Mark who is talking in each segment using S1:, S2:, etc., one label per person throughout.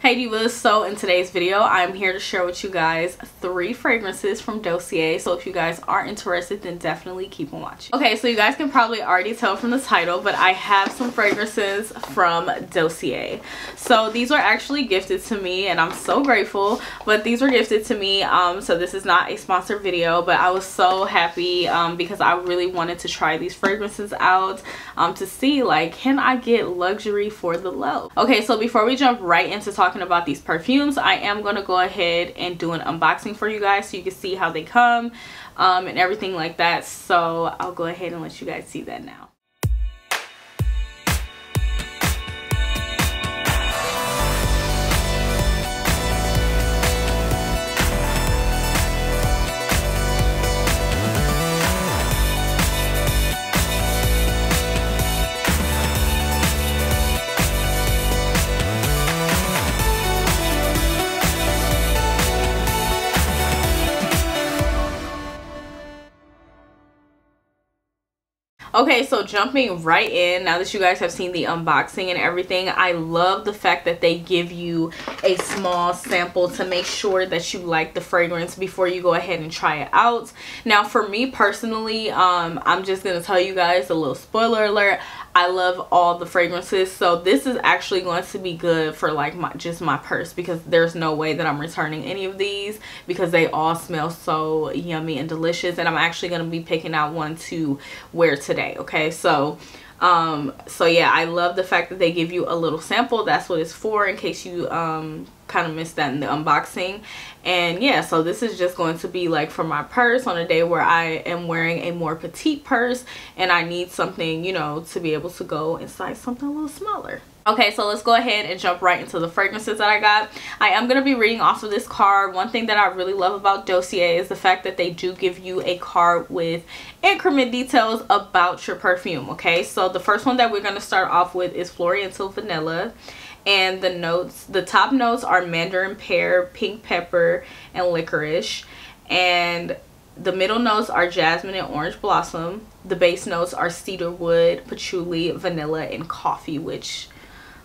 S1: Hey divas, so in today's video I'm here to share with you guys 3 fragrances from Dossier. So if you guys are interested, then definitely keep on watching. Okay, so you guys can probably already tell from the title, but I have some fragrances from Dossier. So these were actually gifted to me and I'm so grateful, but these were gifted to me. So this is not a sponsored video, but I was so happy because I really wanted to try these fragrances out to see, like, can I get luxury for the low? Okay, so before we jump right into talking about these perfumes, I am going to go ahead and do an unboxing for you guys so you can see how they come and everything like that. So I'll go ahead and let you guys see that now. Okay, so jumping right in, now that you guys have seen the unboxing and everything, I love the fact that they give you a small sample to make sure that you like the fragrance before you go ahead and try it out. Now for me personally, I'm just going to tell you guys a little spoiler alert. I love all the fragrances, so this is actually going to be good for like just my purse, because there's no way that I'm returning any of these because they all smell so yummy and delicious, and I'm actually going to be picking out one to wear today. Okay, so yeah, I love the fact that they give you a little sample. That's what it's for, in case you kind of missed that in the unboxing. And yeah, so this is just going to be like for my purse on a day where I am wearing a more petite purse and I need something, you know, to be able to go inside something a little smaller. Okay, so let's go ahead and jump right into the fragrances that I got. I am going to be reading off of this card. One thing that I really love about Dossier is the fact that they do give you a card with increment details about your perfume. Okay, so the first one that we're going to start off with is Floriantel Vanilla. And the top notes are mandarin pear, pink pepper, and licorice. And the middle notes are jasmine and orange blossom. The base notes are cedar wood, patchouli, vanilla, and coffee, which,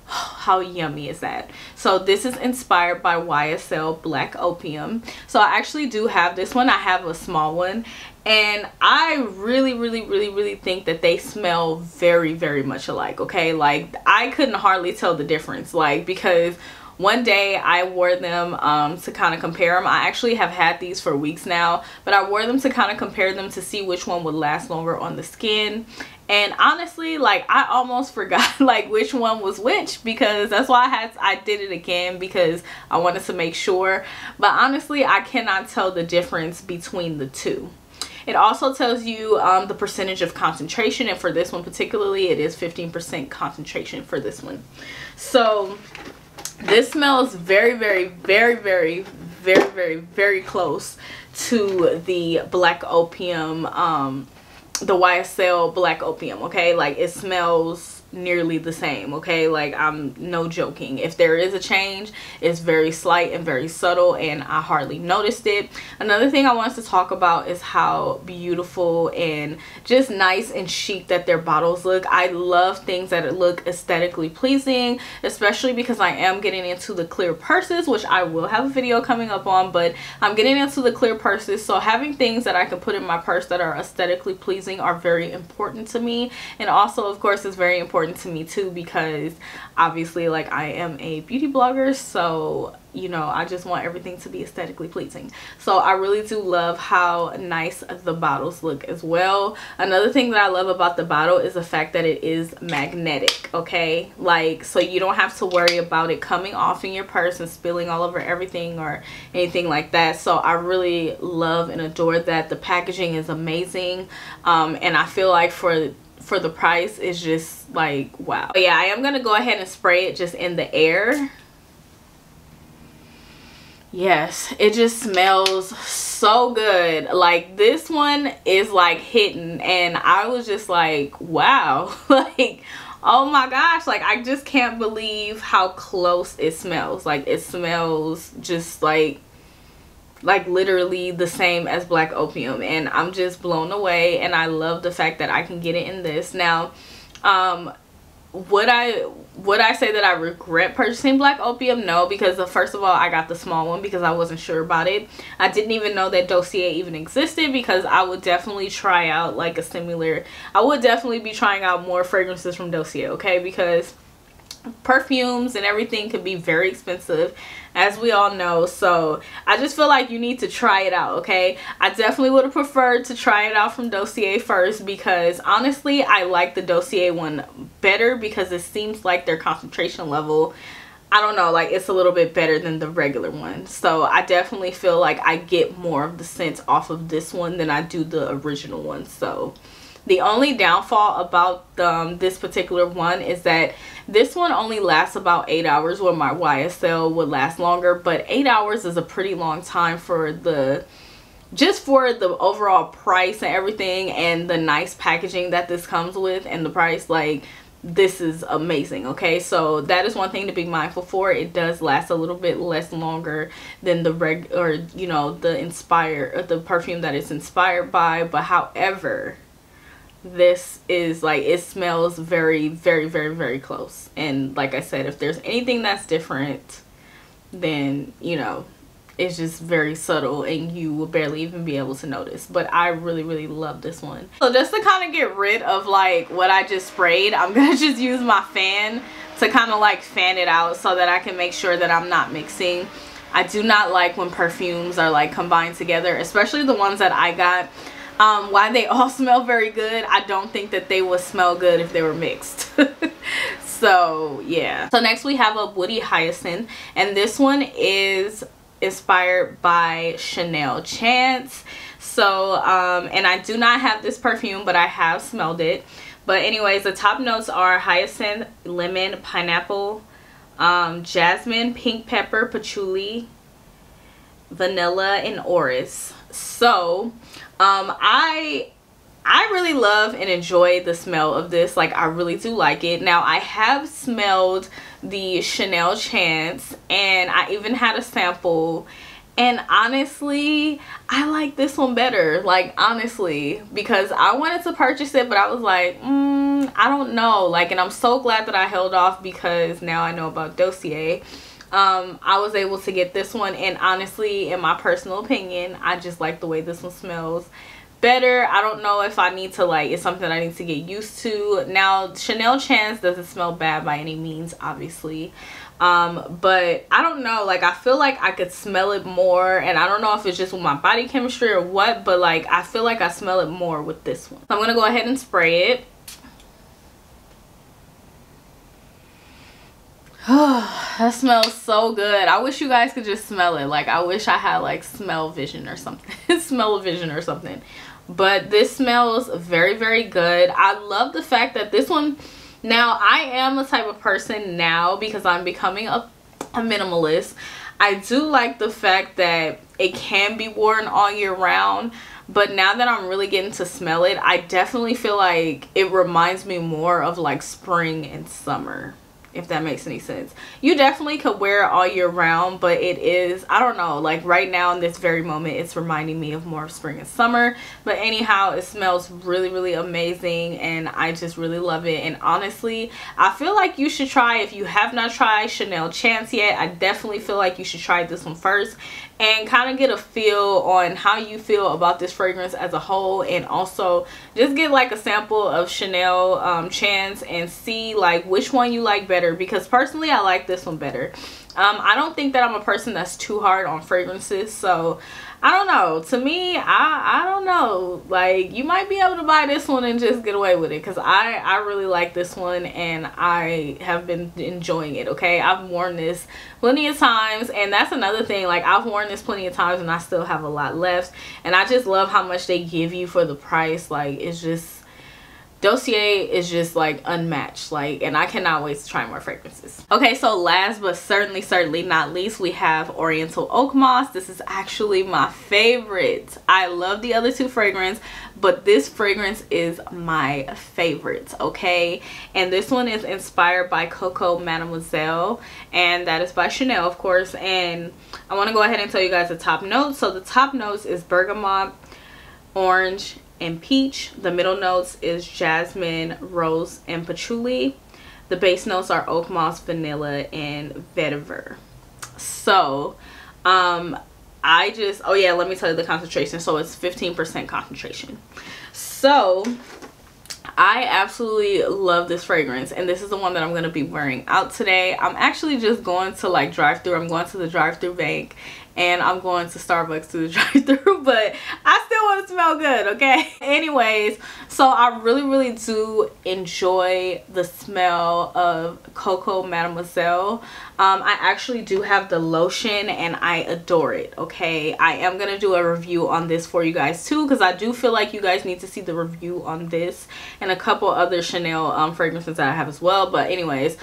S1: how yummy is that? So this is inspired by YSL Black Opium. So I actually do have this one. I have a small one, and I really think that they smell very much alike. Okay, like I couldn't hardly tell the difference, like, because one day I wore them to kind of compare them. I actually have had these for weeks now, but I wore them to kind of compare them to see which one would last longer on the skin. And honestly, like, I almost forgot like which one was which, because that's why I did it again, because I wanted to make sure. But honestly, I cannot tell the difference between the two. It also tells you the percentage of concentration, and for this one particularly, it is 15% concentration for this one. So this smells very close to the Black Opium, the YSL Black Opium. Okay, like it smells nearly the same. Okay, like I'm no joking. If there is a change, it's very slight and very subtle, and I hardly noticed it. Another thing I wanted to talk about is how beautiful and just nice and chic that their bottles look. I love things that look aesthetically pleasing, especially because I am getting into the clear purses, which I will have a video coming up on, but I'm getting into the clear purses, so having things that I can put in my purse that are aesthetically pleasing are very important to me. And also, of course, it's very important to me too, because obviously, like, I am a beauty blogger, so you know, I just want everything to be aesthetically pleasing. So I really do love how nice the bottles look as well. Another thing that I love about the bottle is the fact that it is magnetic. Okay, like, so you don't have to worry about it coming off in your purse and spilling all over everything or anything like that. So I really love and adore that. The packaging is amazing, and I feel like for the price is just like wow. But yeah, I am gonna go ahead and spray it just in the air. Yes, it just smells so good. Like, this one is like hitting, and I was just like, wow. Like, oh my gosh, like I just can't believe how close it smells. Like, it smells just like literally the same as Black Opium, and I'm just blown away. And I love the fact that I can get it in this. Now would I say that I regret purchasing Black Opium? No, because first of all, I got the small one because I wasn't sure about it. I didn't even know that Dossier even existed, because I would definitely try out like a similar, I would definitely be trying out more fragrances from Dossier, okay? Because perfumes and everything could be very expensive, as we all know. So I just feel like you need to try it out, okay? I definitely would have preferred to try it out from Dossier first, because honestly I like the Dossier one better, because it seems like their concentration level, I don't know, like it's a little bit better than the regular one. So I definitely feel like I get more of the scent off of this one than I do the original one. So the only downfall about this particular one is that this one only lasts about 8 hours, where my YSL would last longer. But 8 hours is a pretty long time for the, just for the overall price and everything, and the nice packaging that this comes with, and the price. Like, this is amazing, okay? So that is one thing to be mindful for. It does last a little bit less longer than the you know, the perfume that it's inspired by. But however, this is like, it smells very, very, very, very close. And like I said, if there's anything that's different, then, you know, it's just very subtle and you will barely even be able to notice. But I really, really love this one. So just to kind of get rid of like what I just sprayed, I'm gonna just use my fan to kind of like fan it out, so that I can make sure that I'm not mixing. I do not like when perfumes are like combined together, especially the ones that I got. While they all smell very good, I don't think that they would smell good if they were mixed. So yeah. So next we have a Woody Hyacin, and this one is inspired by Chanel Chance. So and I do not have this perfume, but I have smelled it. But anyways, the top notes are hyacinth, lemon, pineapple, jasmine, pink pepper, patchouli, vanilla, and orris. So I really love and enjoy the smell of this. Like, I really do like it. Now, I have smelled the Chanel Chance, and I even had a sample, and honestly I like this one better. Like, honestly, because I wanted to purchase it, but I was like, I don't know. Like, and I'm so glad that I held off, because now I know about Dossier. I was able to get this one, and honestly, in my personal opinion, I just like the way this one smells better. I don't know if I need to, like, it's something I need to get used to. Now, Chanel Chance doesn't smell bad by any means, obviously, but I don't know, like, I feel like I could smell it more, and I don't know if it's just with my body chemistry or what, but like, I feel like I smell it more with this one. So I'm gonna go ahead and spray it. That smells so good. I wish you guys could just smell it. Like, I wish I had like smell vision or something. Smell-o-vision or something. But this smells very, very good. I love the fact that this one, now I am the type of person now, because I'm becoming a minimalist, I do like the fact that it can be worn all year round. But now that I'm really getting to smell it, I definitely feel like it reminds me more of like spring and summer, if that makes any sense. You definitely could wear it all year round, but it is, I don't know, like right now in this very moment, it's reminding me of more of spring and summer. But anyhow, it smells really, really amazing, and I just really love it. And honestly, I feel like you should try, if you have not tried Chanel Chance yet, I definitely feel like you should try this one first, and kind of get a feel on how you feel about this fragrance as a whole, and also just get like a sample of Chanel Chance and see like which one you like better, because personally I like this one better. I don't think that I'm a person that's too hard on fragrances, so I don't know. To me, I don't know. Like, you might be able to buy this one and just get away with it, because I really like this one, and I have been enjoying it, okay? I've worn this plenty of times, and that's another thing. Like, I've worn this plenty of times, and I still have a lot left, and I just love how much they give you for the price. Like, it's just, Dossier is just like unmatched, like, and I cannot wait to try more fragrances. Okay, so last but certainly not least, we have Oriental Oak Moss. This is actually my favorite. I love the other two fragrances, but this fragrance is my favorite, okay? And this one is inspired by Coco Mademoiselle, and that is by Chanel, of course. And I want to go ahead and tell you guys the top notes. So the top notes is bergamot, orange, and peach. The middle notes is jasmine, rose, and patchouli. The base notes are oak moss, vanilla, and vetiver. So I just, oh yeah, let me tell you the concentration. So it's 15% concentration. So I absolutely love this fragrance, and this is the one that I'm going to be wearing out today. I'm actually just going to like drive through. I'm going to the drive-through bank, and I'm going to Starbucks to the drive-through, but I still want to smell good, okay? Anyways, so I really do enjoy the smell of Coco Mademoiselle. I actually do have the lotion, and I adore it, okay? I am going to do a review on this for you guys too, because I do feel like you guys need to see the review on this and a couple other Chanel fragrances that I have as well. But anyways,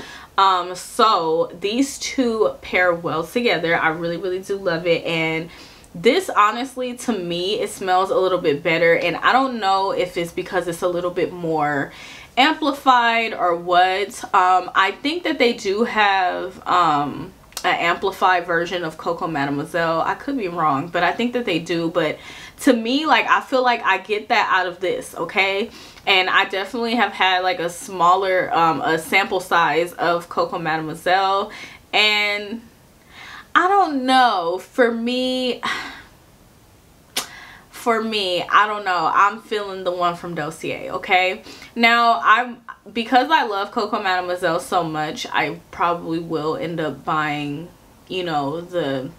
S1: so these two pair well together. I really do love it, and this honestly, to me, it smells a little bit better, and I don't know if it's because it's a little bit more amplified or what. I think that they do have an amplified version of Coco Mademoiselle. I could be wrong, but I think that they do. But to me, like, I feel like I get that out of this, okay? And I definitely have had like a smaller a sample size of Coco Mademoiselle, and I don't know, for me, I don't know, I'm feeling the one from Dossier, okay? Now, because I love Coco Mademoiselle so much, I probably will end up buying, you know, the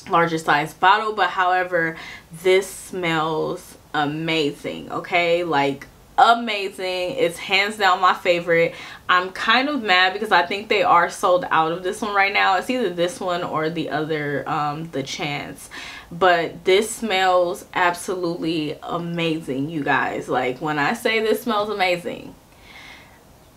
S1: larger size bottle. But however, this smells amazing, okay? Like, amazing. It's hands down my favorite. I'm kind of mad because I think they are sold out of this one right now. It's either this one or the other, the Chance. But this smells absolutely amazing, you guys. Like, when I say this smells amazing,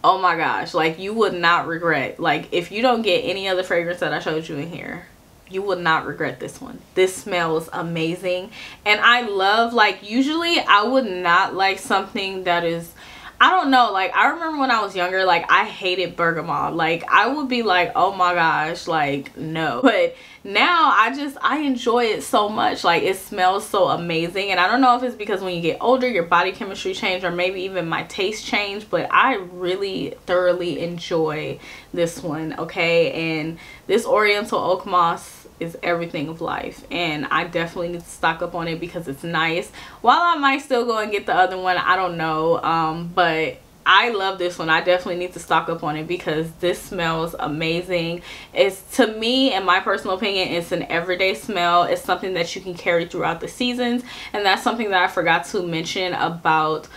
S1: oh my gosh, like, you would not regret. Like, if you don't get any other fragrance that I showed you in here, you will not regret this one. This smells amazing. And I love, like, usually I would not like something that is, I don't know, like, I remember when I was younger, like, I hated bergamot. Like, I would be like, oh my gosh, like, no. But now I enjoy it so much. Like, it smells so amazing. And I don't know if it's because when you get older, your body chemistry changed, or maybe even my taste changed, but I really thoroughly enjoy this one, okay? And this Oriental Oak Moss is everything of life, and I definitely need to stock up on it because it's nice. While I might still go and get the other one, I don't know, but I love this one. I definitely need to stock up on it because this smells amazing. It's, to me, in my personal opinion, it's an everyday smell. It's something that you can carry throughout the seasons, and that's something that I forgot to mention about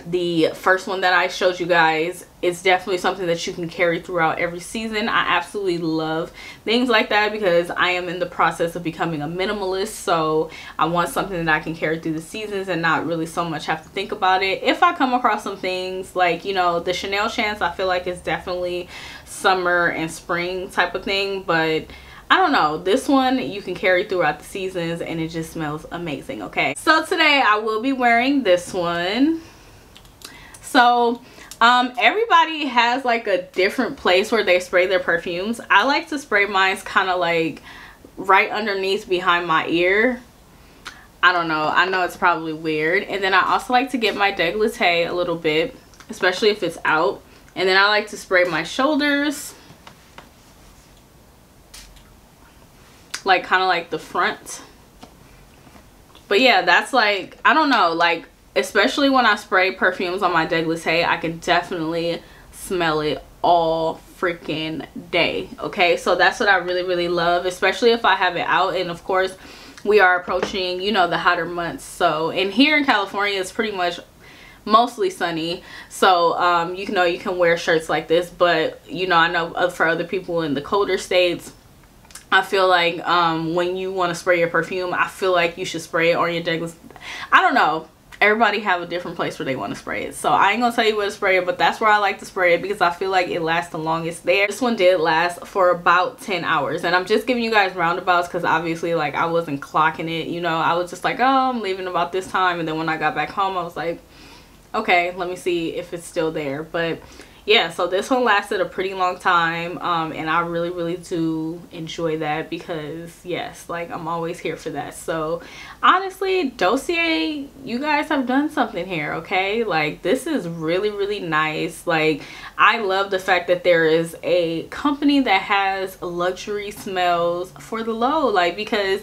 S1: the first one that I showed you guys. It's definitely something that you can carry throughout every season. I absolutely love things like that because I am in the process of becoming a minimalist, so I want something that I can carry through the seasons and not really so much have to think about it. If I come across some things like, you know, the Chanel Chance, I feel like it's definitely summer and spring type of thing, but I don't know, this one you can carry throughout the seasons and it just smells amazing, okay? So today I will be wearing this one. So everybody has like a different place where they spray their perfumes. I like to spray mine kind of like right underneath behind my ear. I don't know, I know it's probably weird. And then I also like to get my décolleté a little bit, especially if it's out. And then I like to spray my shoulders, like kind of like the front. But yeah, that's like, I don't know, like, especially when I spray perfumes on my décolleté, I can definitely smell it all freaking day, okay? So that's what I really love, especially if I have it out. And of course, we are approaching, you know, the hotter months. So, and here in California, it's pretty much mostly sunny, so you know, you can wear shirts like this. But you know, I know for other people in the colder states, I feel like when you want to spray your perfume, I feel like you should spray it on your décolleté. I don't know, everybody have a different place where they want to spray it, so I ain't gonna tell you where to spray it, but that's where I like to spray it because I feel like it lasts the longest there. This one did last for about 10 hours, and I'm just giving you guys roundabouts because obviously, like, I wasn't clocking it, you know. I was just like, oh, I'm leaving about this time, and then when I got back home, I was like, okay, let me see if it's still there. But yeah, so this one lasted a pretty long time, and I really do enjoy that because yes, like I'm always here for that. So honestly, Dossier, you guys have done something here, okay? Like this is really nice. Like I love the fact that there is a company that has luxury smells for the low, like because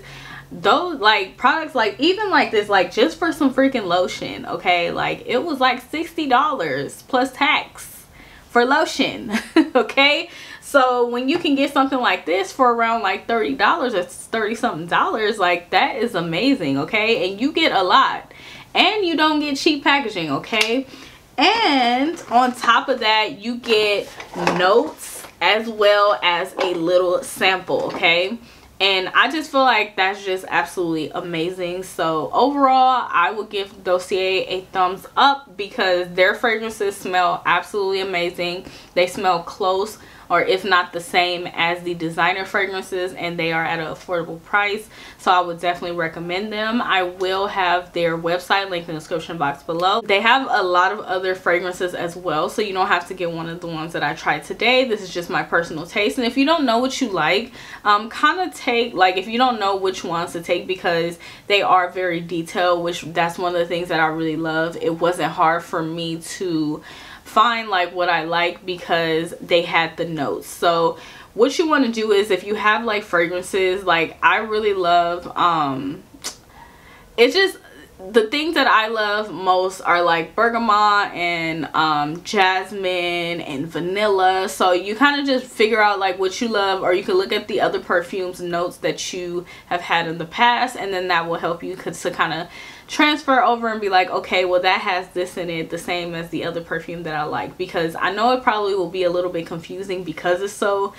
S1: those like products, like even like this, like just for some freaking lotion, okay, like it was like $60 plus tax for lotion. Okay, so when you can get something like this for around like $30, it's 30 something dollars, like that is amazing. Okay, and you get a lot and you don't get cheap packaging. Okay, and on top of that you get notes as well as a little sample. Okay, and I just feel like that's just absolutely amazing. So overall, I would give Dossier a thumbs up because their fragrances smell absolutely amazing. They smell close, or if not the same as the designer fragrances, and they are at an affordable price. So I would definitely recommend them. I will have their website linked in the description box below. They have a lot of other fragrances as well, so you don't have to get one of the ones that I tried today. This is just my personal taste, and if you don't know what you like, kind of take, like if you don't know which ones to take, because they are very detailed, which that's one of the things that I really love. It wasn't hard for me to find like what I like because they had the notes. So what you want to do is, if you have like fragrances, like I really love it's just the things that I love most are like bergamot and jasmine and vanilla. So you kind of just figure out like what you love, or you can look at the other perfumes notes that you have had in the past, and then that will help you to kind of transfer over and be like, okay, well that has this in it, the same as the other perfume that I like. Because I know it probably will be a little bit confusing because it's so,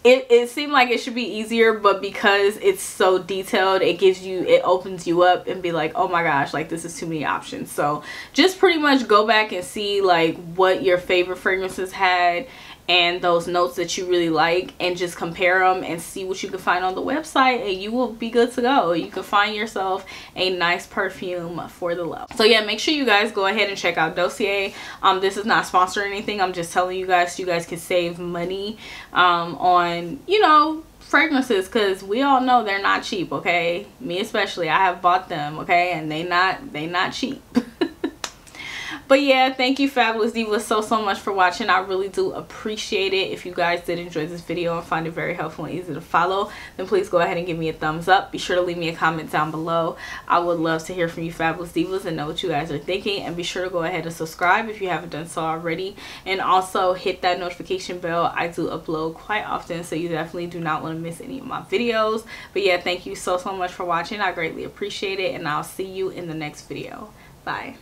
S1: it seemed like it should be easier, but because it's so detailed, it opens you up and be like, oh my gosh, like this is too many options. So just pretty much go back and see like what your favorite fragrances had and those notes that you really like, and just compare them and see what you can find on the website, and you will be good to go. You can find yourself a nice perfume for the low. So yeah, make sure you guys go ahead and check out Dossier. This is not sponsored or anything. I'm just telling you guys so you guys can save money on, you know, fragrances, because we all know they're not cheap. Okay, me especially, I have bought them, okay, and they not cheap. But yeah, thank you Fabulous Divas so much for watching. I really do appreciate it. If you guys did enjoy this video and find it very helpful and easy to follow, then please go ahead and give me a thumbs up. Be sure to leave me a comment down below. I would love to hear from you Fabulous Divas and know what you guys are thinking. And be sure to go ahead and subscribe if you haven't done so already, and also hit that notification bell. I do upload quite often, so you definitely do not want to miss any of my videos. But yeah, thank you so much for watching. I greatly appreciate it, and I'll see you in the next video. Bye.